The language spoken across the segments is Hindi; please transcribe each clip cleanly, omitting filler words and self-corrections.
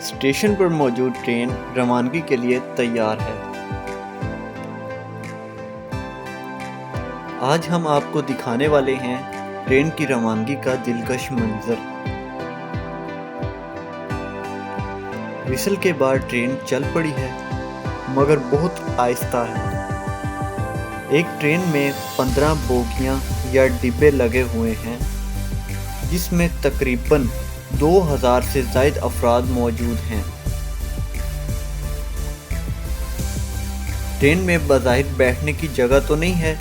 स्टेशन पर मौजूद ट्रेन रवानगी के लिए तैयार है। आज हम आपको दिखाने वाले हैं ट्रेन की रवानगी का दिलकश मंजर। विसल के बाद ट्रेन चल पड़ी है, मगर बहुत आहिस्ता है। एक ट्रेन में 15 बोगियां या डिब्बे लगे हुए हैं, जिसमें तकरीबन 2000 से ज़ायद अफराद मौजूद हैं। ट्रेन में बज़ाहिर बैठने की जगह तो नहीं है,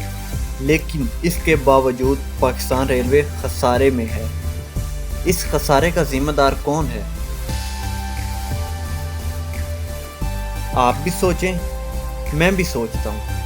लेकिन इसके बावजूद पाकिस्तान रेलवे खसारे में है। इस खसारे का जिम्मेदार कौन है? आप भी सोचें, मैं भी सोचता हूँ।